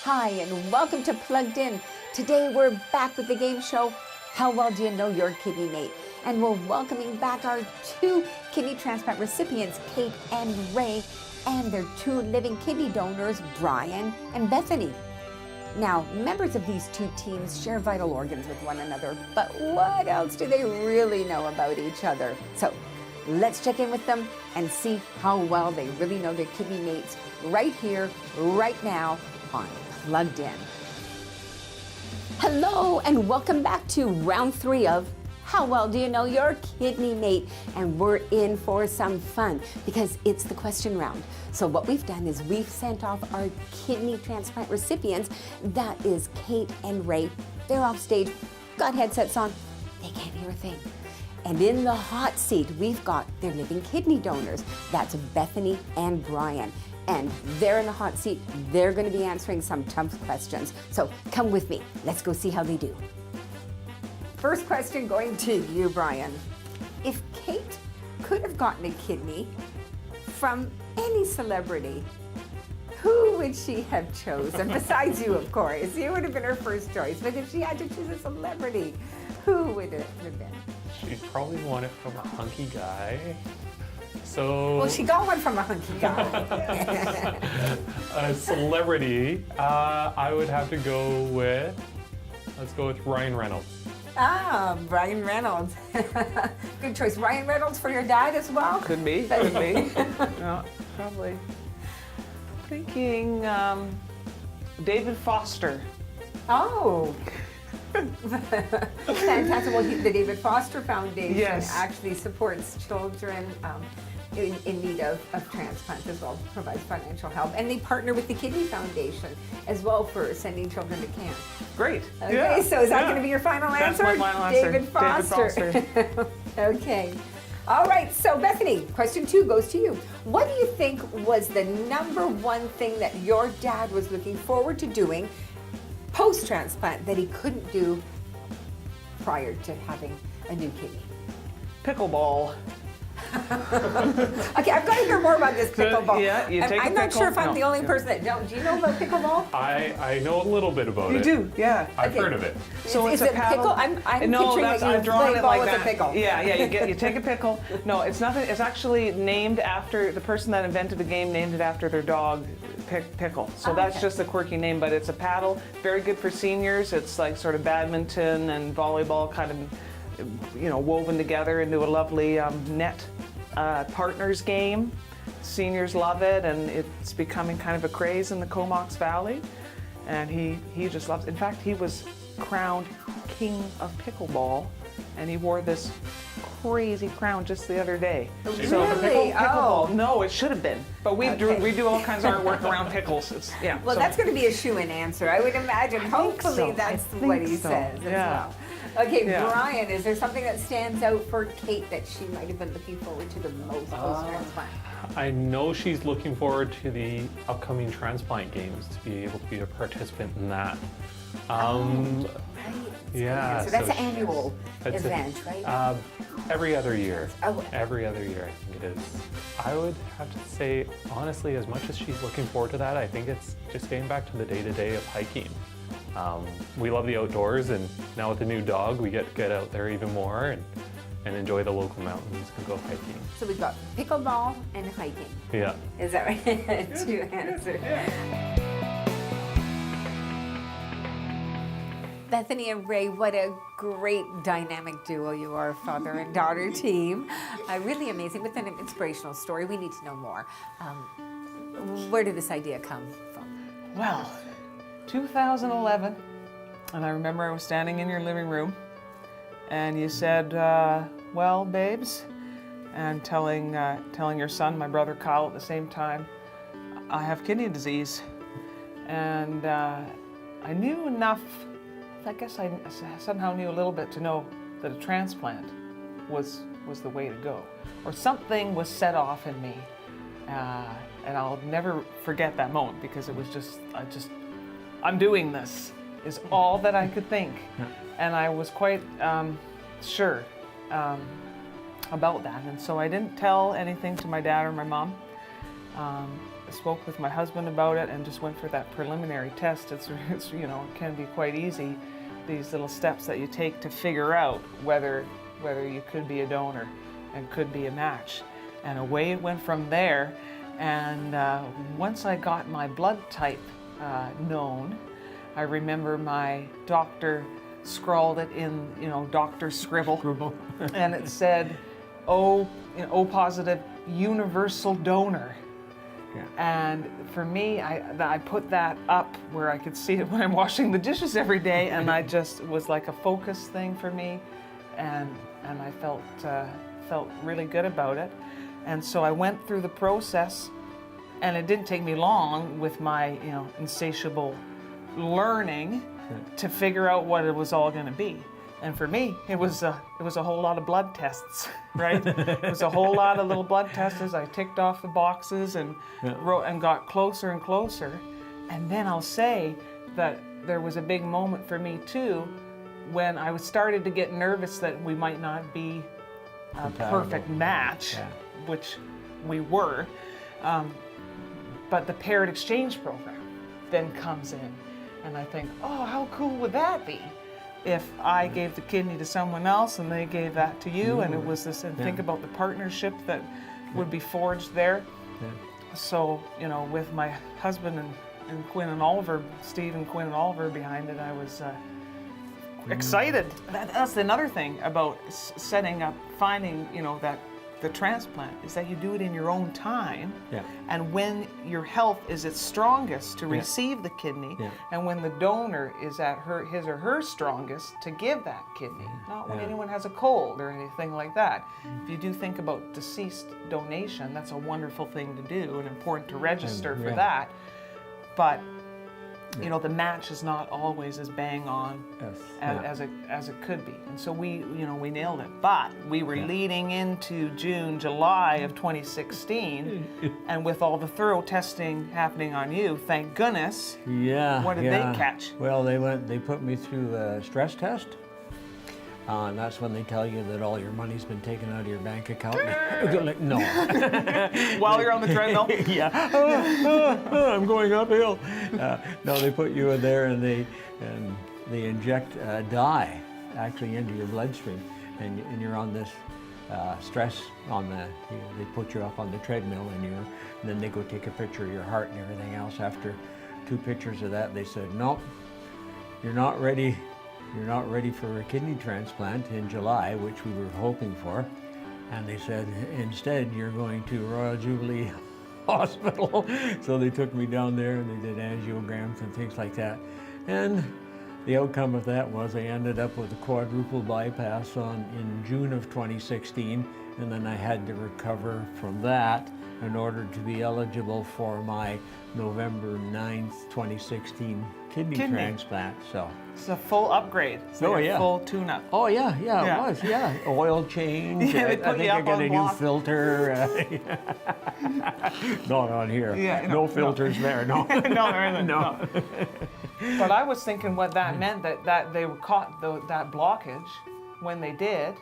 Hi, and welcome to Plugged In. Today we're back with the game show, How Well Do You Know Your Kidney Mate? And we're welcoming back our two kidney transplant recipients, Kate and Ray, and their two living kidney donors, Brian and Bethany. Now, members of these two teams share vital organs with one another, but what else do they really know about each other? So let's check in with them and see how well they really know their kidney mates right here, right now on Plugged In. Hello and welcome back to round 3 of How Well Do You Know Your Kidney Mate? And we're in for some fun because it's the question round. So what we've done is we've sent off our kidney transplant recipients. That is Kate and Ray. They're off stage, got headsets on, they can't hear a thing. And in the hot seat, we've got their living kidney donors. That's Bethany and Brian. And they're in the hot seat. They're going to be answering some tough questions. So come with me. Let's go see how they do. First question going to you, Brian. If Kate could have gotten a kidney from any celebrity, who would she have chosen? Besides you, of course. You would have been her first choice. But if she had to choose a celebrity, who would it have been? She'd probably want it from a hunky guy. So, well, she got one from a hunky guy. A celebrity, I would have to go with, let's go with Ryan Reynolds. Ah, Ryan Reynolds. Good choice. Ryan Reynolds for your dad as well? Could be, could be. No, probably. Thinking David Foster. Oh. Fantastic. Well, the David Foster Foundation actually supports children in need of transplant as well, provides financial help. And they partner with the Kidney Foundation as well for sending children to camp. Great. Okay, yeah. So is that going to be your final answer? That's my final answer. David Foster. David Foster. Okay. All right, so Bethany, question 2 goes to you. What do you think was the number one thing that your dad was looking forward to doing post-transplant that he couldn't do prior to having a new kidney? Pickleball. Okay, I've got to hear more about this pickleball. Yeah, you take I'm not sure if I'm the only person that don't. Do you know about pickleball? I know a little bit about it. You do, yeah. I've heard of it. So is it's it a paddle. Pickle? I'm no, picturing that's, that you I've drawn play it ball like with that. a pickle. Yeah. You take a pickle. No, it's nothing. It's actually named after the person that invented the game. Named it after their dog, Pickle. So that's just a quirky name, but it's a paddle. Very good for seniors. It's like sort of badminton and volleyball, kind of, woven together into a lovely net partners game. Seniors love it, and it's becoming kind of a craze in the Comox Valley. And he just loves it. In fact, he was crowned king of pickleball, and he wore this crazy crown just the other day. Really? So the pickleball, no, it should have been. But we do all kinds of artwork around pickles. Well, that's going to be a shoo-in answer, I would imagine. Hopefully that's what he says as well. Okay, Brian, is there something that stands out for Kate that she might have been looking forward to the most post-transplant? I know she's looking forward to the upcoming transplant games to be able to be a participant in that. Right. Yeah. So that's an annual event, right? Every other year. Oh. Every other year, I think it is. I would have to say, honestly, as much as she's looking forward to that, I think it's just getting back to the day-to-day of hiking. We love the outdoors, and now with the new dog, we get to get out there even more and enjoy the local mountains and go hiking. So we've got pickleball and hiking. Yeah. Is that right? 2 answers. Bethany and Ray, what a great dynamic duo you are, father and daughter team. Really amazing, with an inspirational story. We need to know more. Where did this idea come from? Well, 2011, and I remember I was standing in your living room, and you said, well, babes, and telling your son, my brother Kyle, at the same time, I have kidney disease. And I knew enough, I guess I somehow knew a little bit to know that a transplant was the way to go. Or something was set off in me. And I'll never forget that moment, because it was I'm doing this, is all that I could think. And I was quite sure about that. And so I didn't tell anything to my dad or my mom. spoke with my husband about it and just went for that preliminary test. It's you know, it can be quite easy, these little steps that you take to figure out whether you could be a donor and could be a match. And away it went from there. And once I got my blood type known, I remember my doctor scrawled it in, you know, doctor scribble. And it said, O positive, universal donor. Yeah. And for me, I put that up where I could see it when I'm washing the dishes every day, and I just, it was like a focus thing for me, and I felt really good about it. And so I went through the process, and it didn't take me long with my, you know, insatiable learning to figure out what it was all going to be. And for me, it was a whole lot of blood tests, right? It was a whole lot of little blood tests. I ticked off the boxes and wrote and got closer and closer. And then I'll say that there was a big moment for me too, when I started to get nervous that we might not be a perfect match, which we were. But the paired exchange program then comes in, and I think, oh, how cool would that be if I gave the kidney to someone else and they gave that to you, and it was this, and think about the partnership that would be forged there. So, you know, with my husband and Quinn and Oliver, Steve and Quinn and Oliver behind it, I was excited. That's another thing about setting up, finding, you know, that the transplant is that you do it in your own time, and when your health is its strongest to receive the kidney, and when the donor is at his or her strongest to give that kidney, not when anyone has a cold or anything like that. If you do think about deceased donation, that's a wonderful thing to do and important to register for that, but you know, the match is not always as bang on as it could be. And so we nailed it. But we were leading into July of 2016, and with all the thorough testing happening on you, thank goodness. What did they catch? Well, they put me through a stress test. And that's when they tell you that all your money's been taken out of your bank account. No. While you're on the treadmill? I'm going uphill. No, they put you in there and they inject dye actually into your bloodstream, and you're on this stress on they put you up on the treadmill, and then they go take a picture of your heart and everything else. After 2 pictures of that, they said, nope, you're not ready. You're not ready for a kidney transplant in July, which we were hoping for. And they said, instead, you're going to Royal Jubilee Hospital. So they took me down there and they did angiograms and things like that. And the outcome of that was I ended up with a quadruple bypass in June of 2016. And then I had to recover from that in order to be eligible for my November 9th, 2016 kidney transplant. So it's a full upgrade. So a full tune-up. Oh yeah, it was. Yeah, oil change. They I put think you I up got on a block. new filter. Not on here. No filters there. No. No, there isn't. No. But I was thinking what that meant, that they were caught that blockage when they did.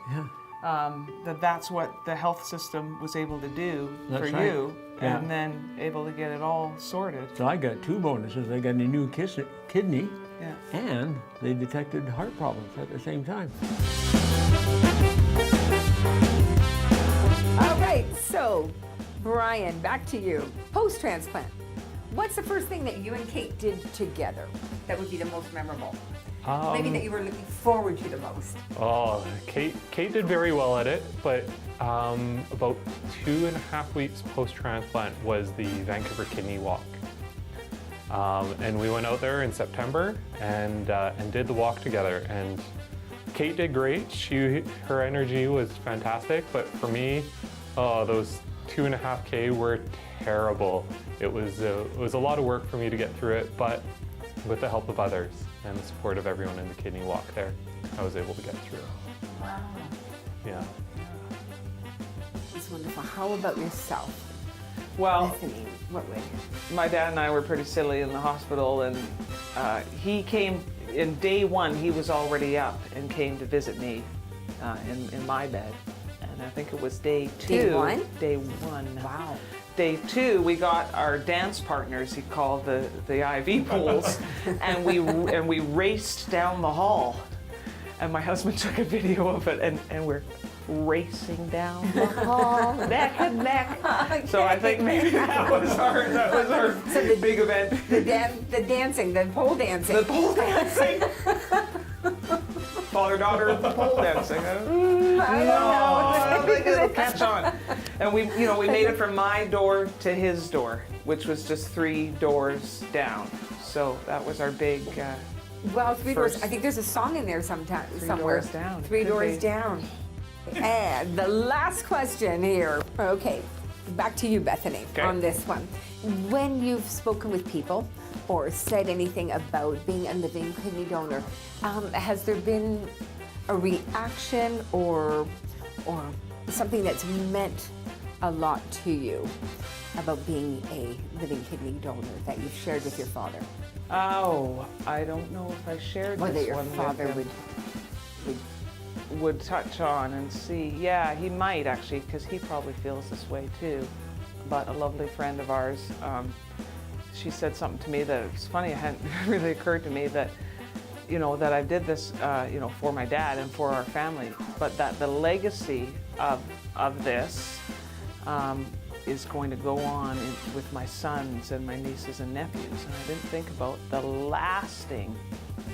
That's what the health system was able to do for you, and then able to get it all sorted. So I got 2 bonuses. I got a new kidney, and they detected heart problems at the same time. All right, so Brian, back to you. Post-transplant, what's the first thing that you and Kate did together that would be the most memorable? Maybe that you were looking forward to the most. Oh, Kate did very well at it, but about 2.5 weeks post-transplant was the Vancouver Kidney Walk. And we went out there in September and did the walk together. And Kate did great. Her energy was fantastic, but for me, those 2.5K were terrible. It was a lot of work for me to get through it, but with the help of others and the support of everyone in the kidney walk there, I was able to get through. Wow. Yeah. That's wonderful. How about yourself? Well, Bethany, what way? my dad and I were pretty silly in the hospital, and he came, in day 1, he was already up and came to visit me in my bed. And I think it was day 2. Day 1? Day 1. Wow. day 2, we got our dance partners, he called the IV poles, and we raced down the hall. And my husband took a video of it, and we're racing down the hall, neck and neck. Okay. So I think maybe that was our big event. The dancing, the pole dancing. The pole dancing. Father-daughter pole dancing. I don't think it'll catch on. And we made it from my door to his door, which was just 3 doors down. So that was our big. Well, 3 doors. First. I think there's a song in there somewhere. doors down. 3 Could doors be. down. And the last question here. Okay, back to you, Bethany, Okay. on this one. When you've spoken with people or said anything about being a living kidney donor, has there been a reaction or something that's meant a lot to you about being a living kidney donor that you've shared with your father? Oh, I don't know if I shared Whether this your one with father him. would touch on and see. Yeah, he might actually, because he probably feels this way too. But a lovely friend of ours, she said something to me that it's funny. It hadn't really occurred to me that, that I did this, for my dad and for our family. But that the legacy of this is going to go on with my sons and my nieces and nephews. And I didn't think about the lasting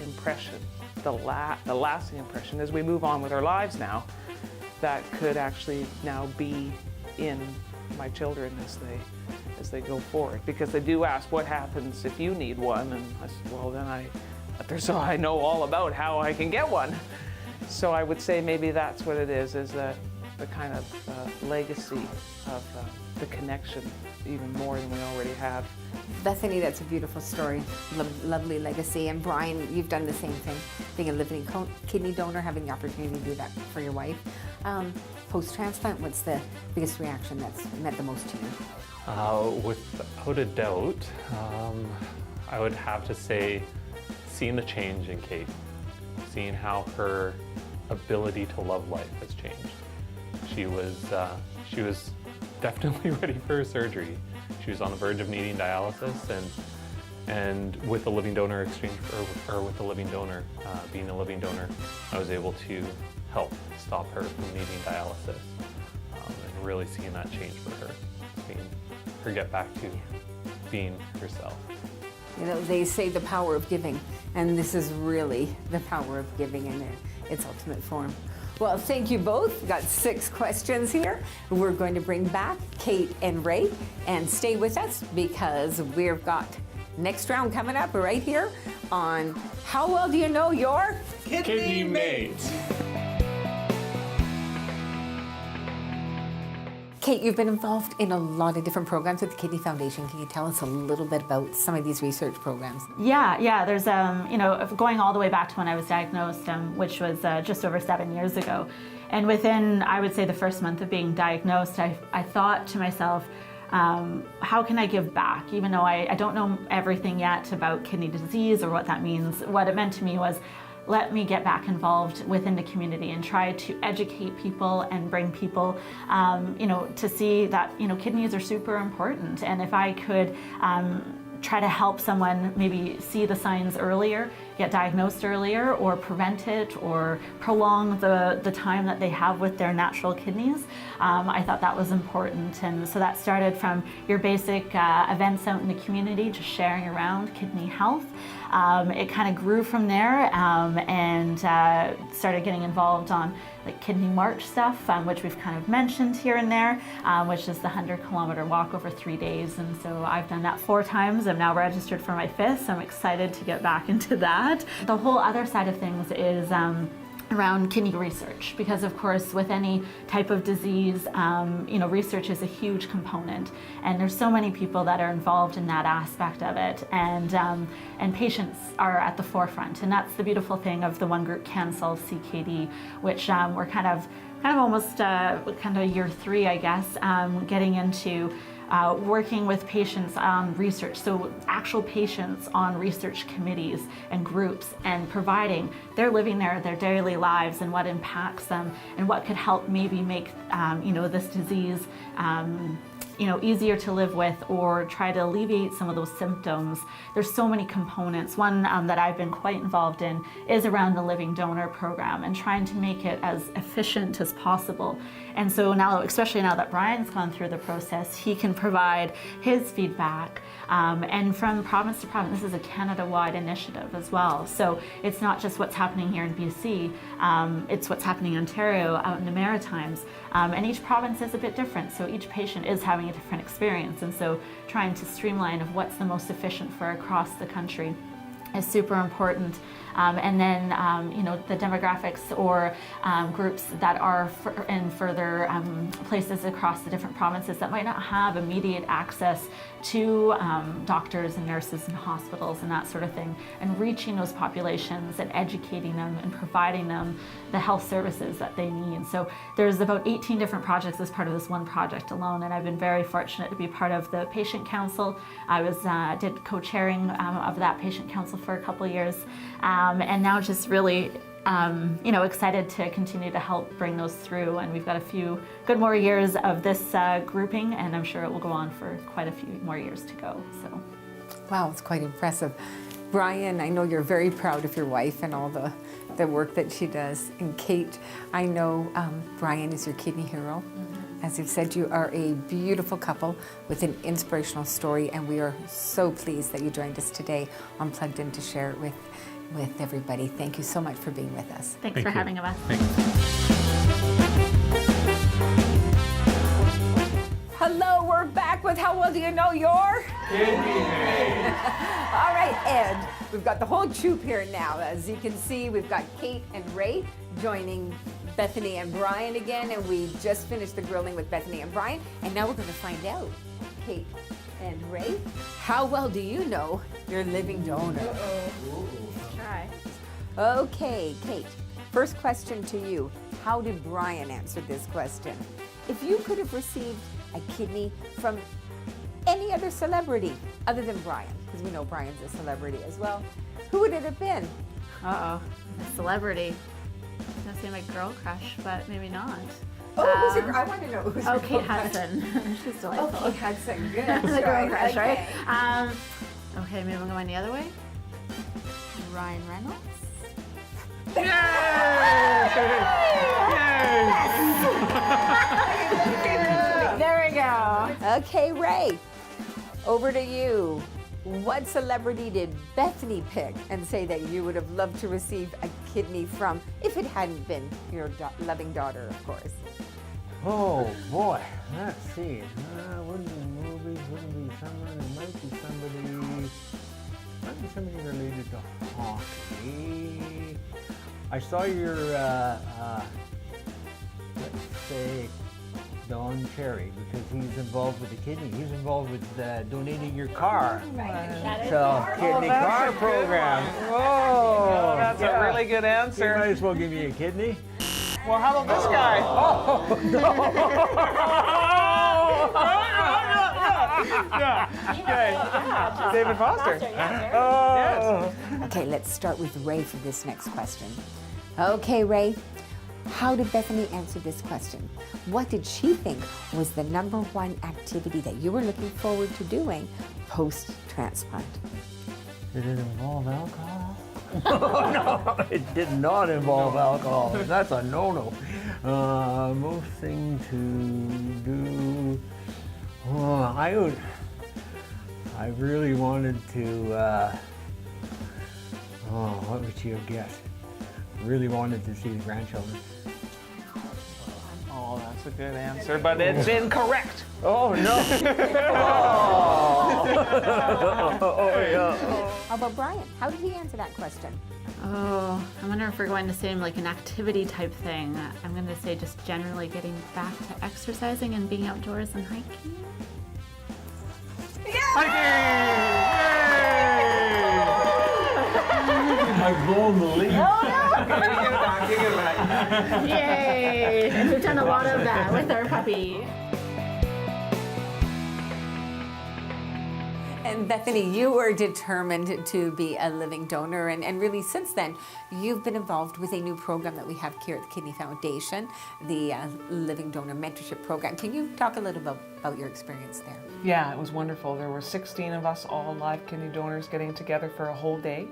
impression. The lasting impression as we move on with our lives now, that could actually now be in my children as they go forward, because they do ask what happens if you need one, and I said, well, then I know all about how I can get one. So I would say maybe that's what it is the kind of legacy of the connection, even more than we already have. Bethany, that's a beautiful story, lovely legacy. And Brian, you've done the same thing, being a living kidney donor, having the opportunity to do that for your wife. Post-transplant, what's the biggest reaction that's meant the most to you? Without a doubt, I would have to say seeing the change in Kate, seeing how her ability to love life has changed. She was definitely ready for her surgery. She was on the verge of needing dialysis, and with the living donor exchange, or with the living donor, being a living donor, I was able to help stop her from needing dialysis, and really seeing that change for her, seeing her get back to being herself. They say the power of giving, and this is really the power of giving in its ultimate form. Well, thank you both. We've got 6 questions here. We're going to bring back Kate and Ray, and stay with us because we've got next round coming up right here on How Well Do You Know Your Kidney mate. Kate, you've been involved in a lot of different programs with the Kidney Foundation. Can you tell us a little bit about some of these research programs? Yeah. There's, going all the way back to when I was diagnosed, which was just over 7 years ago. And within, I would say, the first month of being diagnosed, I thought to myself, how can I give back? Even though I don't know everything yet about kidney disease or what that means, what it meant to me was, let me get back involved within the community and try to educate people and bring people, to see that, kidneys are super important. And if I could try to help someone maybe see the signs earlier, get diagnosed earlier, or prevent it, or prolong the time that they have with their natural kidneys, I thought that was important. And so that started from your basic events out in the community, just sharing around kidney health. It kind of grew from there, and started getting involved on like Kidney March stuff, which we've kind of mentioned here and there, which is the 100-kilometer walk over 3 days. And so I've done that 4 times. I'm now registered for my 5th, so I'm excited to get back into that. The whole other side of things is around kidney research, because of course with any type of disease, research is a huge component, and there's so many people that are involved in that aspect of it, and patients are at the forefront, and that's the beautiful thing of the one group Cancel CKD, which we're kind of almost kind of year 3, I guess, getting into working with patients on research, so actual patients on research committees and groups, and providing, they're living their daily lives and what impacts them and what could help maybe make this disease easier to live with or try to alleviate some of those symptoms. There's so many components. One that I've been quite involved in is around the living donor program and trying to make it as efficient as possible. And so now, especially now that Brian's gone through the process, he can provide his feedback. And from province to province, this is a Canada-wide initiative as well. So it's not just what's happening here in BC, it's what's happening in Ontario, out in the Maritimes. And each province is a bit different, so each patient is having a different experience. And so trying to streamline of what's the most efficient for across the country is super important. And then, the demographics or groups that are in further places across the different provinces that might not have immediate access to doctors and nurses and hospitals and that sort of thing, and reaching those populations and educating them and providing them the health services that they need. So there's about 18 different projects as part of this one project alone, and I've been very fortunate to be part of the patient council. I did co-chairing of that patient council for a couple of years. And now just really, excited to continue to help bring those through. And we've got a few good more years of this grouping, and I'm sure it will go on for quite a few more years to go. So, Wow, it's quite impressive. Brian, I know you're very proud of your wife and all the work that she does. And Kate, I know Brian is your kidney hero. As you've said, you are a beautiful couple with an inspirational story, and we are so pleased that you joined us today on Plugged In to share it with everybody. Thank you so much for being with us. thanks for having us. Hello, we're back with How Well Do You Know Your Kidney? All right, Ed, we've got the whole troop here now. As you can see, we've got Kate and Ray joining Bethany and Brian again, and we just finished the grilling with Bethany and Brian, and now we're going to find out, Kate and Ray, how well do you know your living donor? Try. Okay, Kate, first question to you. How did Brian answer this question? If you could have received a kidney from any other celebrity other than Brian, because we know Brian's a celebrity as well, who would it have been? A celebrity. I was gonna say my girl crush, but maybe not. Oh, who's your, I want to know who's your Kate girl crush. Hudson. She's delightful. Oh, Kate Hudson, good. The girl crush, okay. right? Okay, maybe I'm going the other way. Ryan Reynolds. There we go. Okay, Ray, over to you. What celebrity did Bethany pick and say that you would have loved to receive a kidney from if it hadn't been your loving daughter, of course? Oh boy, let's see. Wouldn't be movies, wouldn't be someone, it might be somebody related to hockey. I saw your, let's say, Don Cherry, because he's involved with the kidney. He's involved with donating your car. So, kidney car program. Whoa! That's a really good You answer. might as well give me a kidney. Well, how about this guy? Okay. David Foster. Yes. Okay, let's start with Ray for this next question. Okay, Ray, how did Bethany answer this question? What did she think was the #1 activity that you were looking forward to doing post-transplant? Did it involve alcohol? No, it did not involve alcohol. That's a no-no. Most thing to do. I really wanted to. What would you have guessed? Really wanted to see the grandchildren. Oh, that's a good answer, but it's incorrect. Oh no! How about Brian? How did he answer that question? Oh, I wonder if we're going to say like an activity type thing. I'm going to say just generally getting back to exercising and being outdoors and hiking. My golden leaf. Yay! And we've done a lot of that with our puppy. And Bethany, you were determined to be a living donor, and really since then, you've been involved with a new program that we have here at the Kidney Foundation, the Living Donor Mentorship Program. Can you talk a little bit about your experience there? Yeah, it was wonderful. There were 16 of us, all live kidney donors, getting together for a whole day,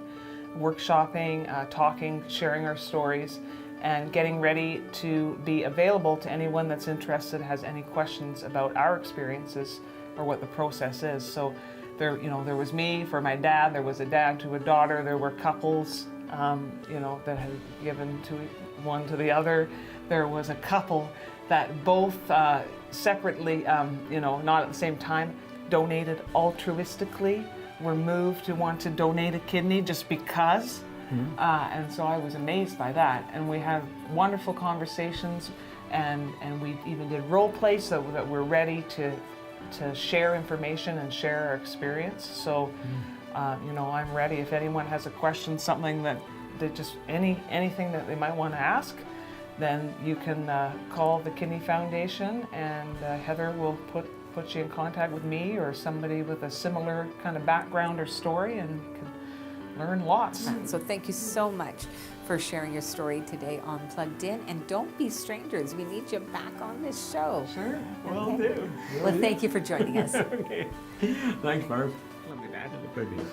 workshopping, talking, sharing our stories, and getting ready to be available to anyone that's interested, has any questions about our experiences or what the process is. So there was me for my dad, there was a dad to a daughter, there were couples, that had given to one to the other. There was a couple that both separately, not at the same time, donated altruistically, were moved to want to donate a kidney just because. And so I was amazed by that. And we had wonderful conversations, and we even did role play so that we're ready to share information and share our experience. So, I'm ready. If anyone has a question, something that just anything that they might want to ask, then you can call the Kidney Foundation, and Heather will put you in contact with me or somebody with a similar kind of background or story, and you can learn lots. So thank you so much for sharing your story today on Plugged In, and don't be strangers. We need you back on this show. Sure, will Okay. do. Well, thank you for joining us. Okay. Thanks, Barb. Let me back. Good deal.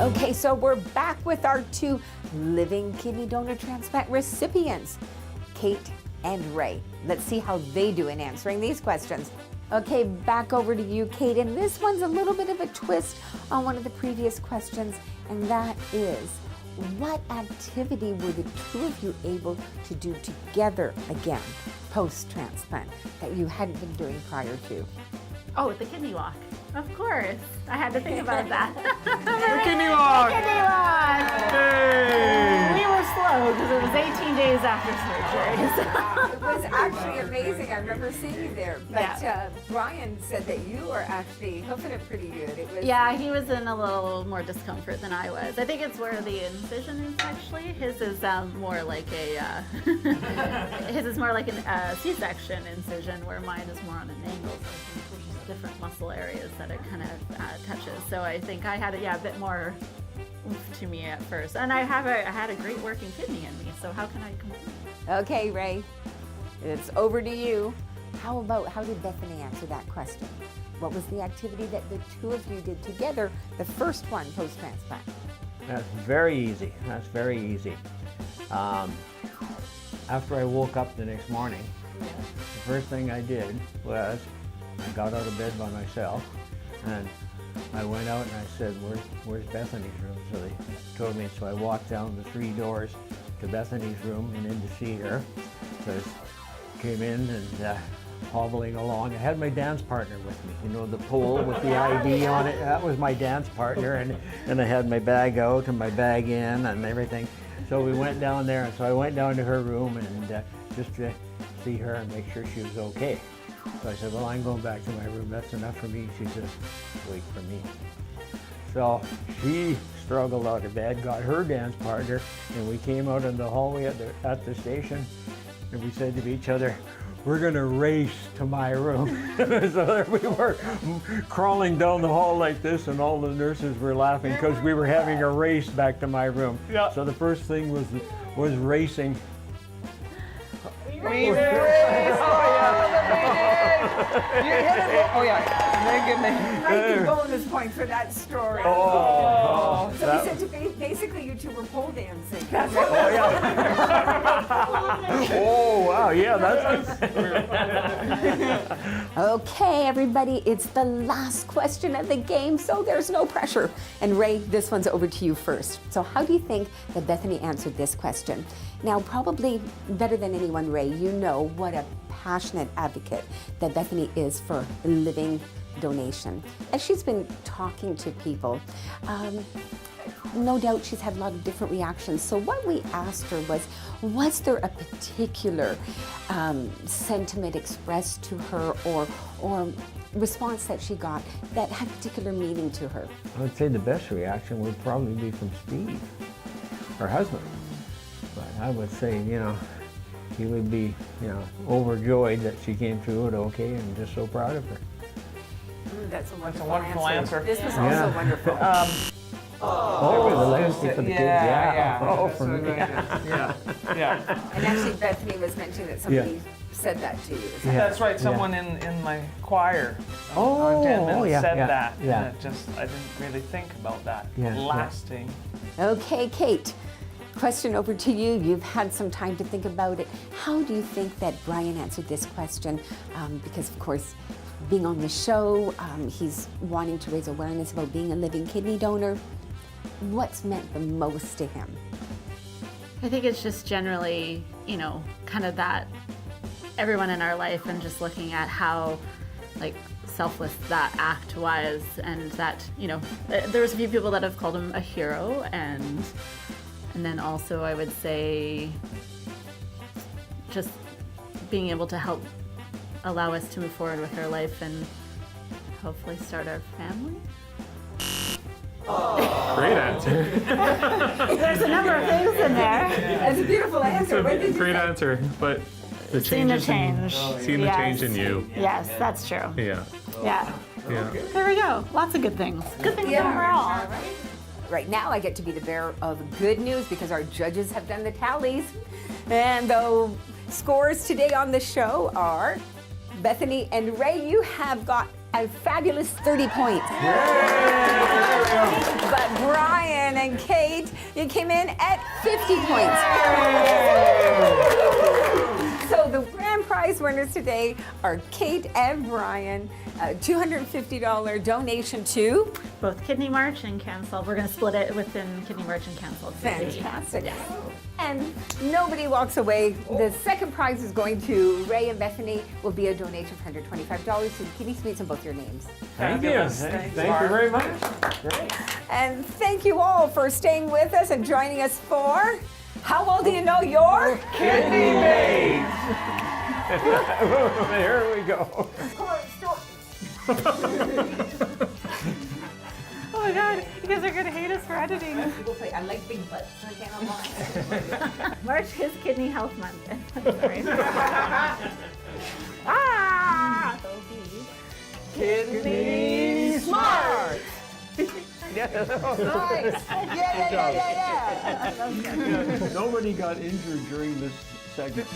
Okay, so we're back with our two living kidney donor transplant recipients, Kate and Ray. Let's see how they do in answering these questions. Okay, back over to you, Kate, and this one's a little bit of a twist on one of the previous questions, and that is, what activity were the two of you able to do together again post-transplant that you hadn't been doing prior to? Oh, the kidney walk. Of course. I had to think about that. The kidney walk! Kidney walk! We were slow because it was 18 days after surgery. It was actually amazing. I remember seeing you there. But Yeah. Brian said that you were actually hoofing it pretty good. It was Yeah, he was in a little more discomfort than I was. I think it's where the incision is actually. His is more like a his is more like a C-section incision, where mine is more on an angle. So I think there's just different muscle areas that it kind of touches. So I think I had a bit more oomph to me at first, and I had a great working kidney in me. So how can I complain? Okay, Ray, it's over to you. How did Bethany answer that question? What was the activity that the two of you did together, the first one post-transplant? That's very easy. That's very easy. After I woke up the next morning, the first thing I did was I got out of bed by myself, and I went out and I said, where's Bethany's room? So they told me, so I walked down the 3 doors to Bethany's room and in to see her. So I came in and hobbling along. I had my dance partner with me, the pole with the ID on it. That was my dance partner, and I had my bag out and my bag in and everything. So we went down there, and so I went down to her room and just to see her and make sure she was okay. So I said, well, I'm going back to my room. That's enough for me. She says, wait for me. So she struggled out of bed, got her dance partner, and we came out in the hallway at the station, and we said to each other, we're going to race to my room. So there we were crawling down the hall like this, and all the nurses were laughing because we were having a race back to my room. Yeah. So the first thing was racing. We race! You hit it! Oh yeah, very good. I get bonus points for that story. Oh, So we said basically you two were pole dancing. oh yeah. Oh wow, yeah, that's Okay, everybody, it's the last question of the game, so there's no pressure. And Ray, this one's over to you first. So how do you think that Bethany answered this question? Now, probably better than anyone, Ray, you know what a passionate advocate that Bethany is for living donation. As she's been talking to people, no doubt she's had a lot of different reactions. So what we asked her was there a particular sentiment expressed to her or response that she got that had particular meaning to her? I would say the best reaction would probably be from Steve, her husband. But I would say, he would be, you know, overjoyed that she came through it okay, and just so proud of her. That's a wonderful, wonderful answer. This was Yeah. also wonderful. Oh, the legacy for the kids, yeah. Oh, That's for what me. it is. Yeah. And actually, Bethany was mentioning that somebody said that to you. Is that That's right. Someone in my choir Oh, on Denman yeah, said yeah, that. yeah. And it just, I didn't really think about that. Yeah, yeah. Lasting. Okay, Kate, question over to you. You've had some time to think about it. How do you think that Brian answered this question? Because, of course, being on the show, he's wanting to raise awareness about being a living kidney donor. What's meant the most to him? I think it's just generally, you know, kind of that everyone in our life and just looking at how, like, selfless that act was, and that, you know, there was a few people that have called him a hero, and then also I would say just being able to help allow us to move forward with our life and hopefully start our family. Great answer. There's a number of things in there. That's a beautiful answer. What did you Great say? answer, but the Seeing the changes change. seeing the Yes. change in you. Yes, that's true. Yeah. Yeah. Yeah. There we go. Lots of good things. Good things overall. Right now, I get to be the bearer of good news because our judges have done the tallies. And the scores today on the show are Bethany and Ray, you have got a fabulous 30 points. But Brian and Kate, you came in at 50 points. So the grand prize winners today are Kate and Brian, a $250 donation to Both Kidney March and Cancel. We're going to split it within Kidney March and Cancel. Fantastic. And nobody walks away. The second prize is going to Ray and Bethany, will be a donation of $125 to the Kidney Suites in both your names. Thank you. Fabulous. Thank Thanks, you very Barb. much. Great. And thank you all for staying with us and joining us for How Well Do You Know Your Kidney mate. There we go. Oh my God, you guys are going to hate us for editing. I like big butts. I can't March is Kidney Health Month. Sorry. Ah! Kidney Smart. Nice. Yeah. Nobody got injured during this segment.